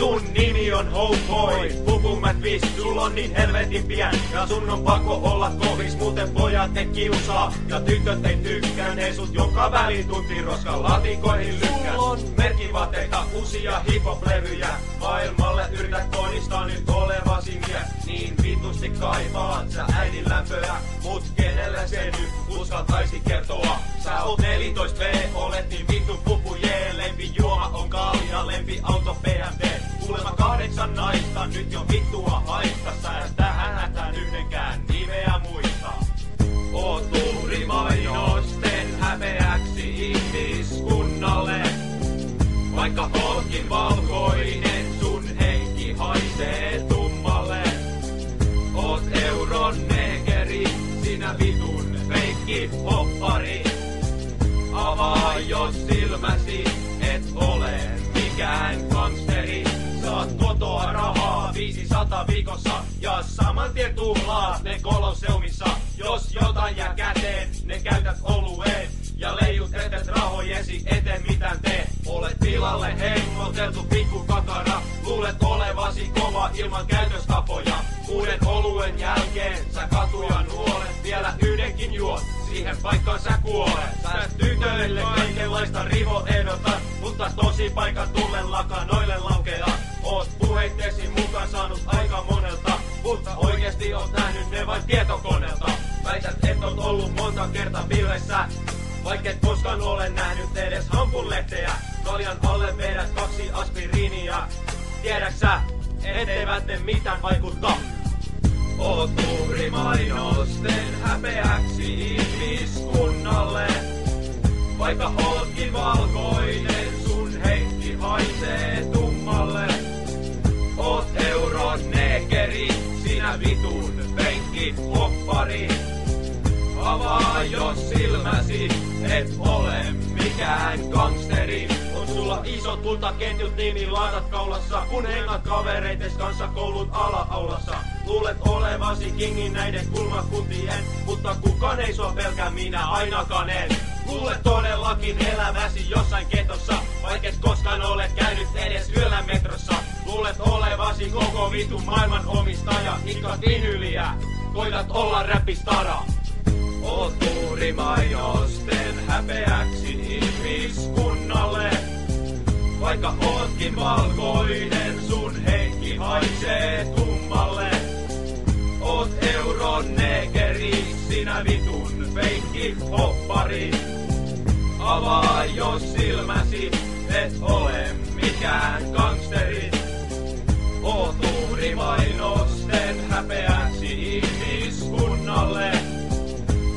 Sun nimi on Homeboy, Pupu McFish, sul on niin helvetin pian. Ja sun on pakko olla kovis, muuten pojat ne kiusaa. Ja tytöt ei tykkää, ne sut joka välitunti roskan laatikoihin lykkää. Merkivaatteita, uusia hip-hop-levyjä. Maailmalle yrität todistaa nyt olevasi mies. Niin vitusti kaipaat sä äidin lämpöä. Mut kenelle se nyt uskaltaisi kertoa? Sä oot 14V, olet niin vitun pupu jee. Lempi juoma on kalja, lempi auto BMW. Kuulemma 8 naista, nyt jo vittua haista. Sä et tähän hätään yhdenkään nimeä muista. Oot uhrimainosten häpeäksi ihmiskunnalle. Vaikka ootkin valkoinen, sun henki haisee tummalle. Oot euron negeri, sinä vitun feikki hoppari. Avaa jos silmäsi, et ole mikään gangsteri. Saat kotoa rahaa 500 viikossa ja saman tien tuhlaat ne Kolosseumissa. Jos jotain jää käteen, ne käytät olueen ja leijut etet rahojesi eteen mitään tee. Olet tilalle hengoteltu pikku kakara, luulet olevasi kova ilman käytöstapoja. 6 oluen jälkeen sä katuja nuolet, vielä yhdenkin juot, siihen paikkaan sä kuolet. Sä tytöille kaikenlaista rivo-ehdotat, mutta tosi paikan tullen lakanoille laukeat. Oot puheittesi mukaan saanut aika monelta, mutta oikeesti oot nähnyt ne vain tietokoneelta. Väität et oot ollut monta kertaa bileissä, vaikka et koskaan ole nähnyt edes hampunlehteä. Kaljan alle vedät 2 aspiriinia, tiedäksä, etteivät ne mitään vaikuttaa. Oot uhrimainosten häpeäksi ihmiskunnalle. Vaikka ootkin valkoinen, sun henki haisee tummalle. Oot euron negeri, sinä vitun penkki hoppari. Avaa jos silmäsi, et ole mikään gangsteri. On sulla isot kultaketjut niin laatat kaulassa, kun hengat kavereites kanssa koulun ala-aulassa. Luulet olevasi kingin näiden kulmakuntien, mutta kukaan ei sua pelkää, minä ainakaan en. Luulet todellakin eläväsi jossain ketossa, vaikka et koskaan ole käynyt edes yöllä metrossa. Luulet olevasi koko vitun maailman omistaja, ikka vinyliä, koitat olla räppistara. Oot uhrimainosten häpeäksi ihmiskunnalle. Vaikka ootkin valkoinen, sun henki haisee tummalle. Oot euron negeri, sinä vitun feikki hoppari. Avaa jos silmäsi, et ole mikään gangsteri. Oot uhrimainosten häpeäksi ihmiskunnalle.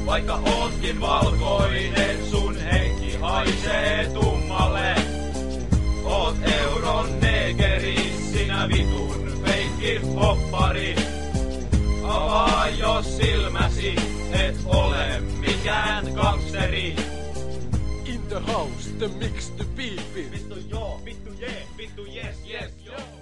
Vaikka ootkin valkoinen, sun henki haisee tummalle. Oot euron negeri, sinä vitun feikki hoppari. Avaa jos silmäsi, et ole mikään gangsteri. In the house, the mix, the beefy. Vittu joo, vittu jee, vittu yes, yes, joo.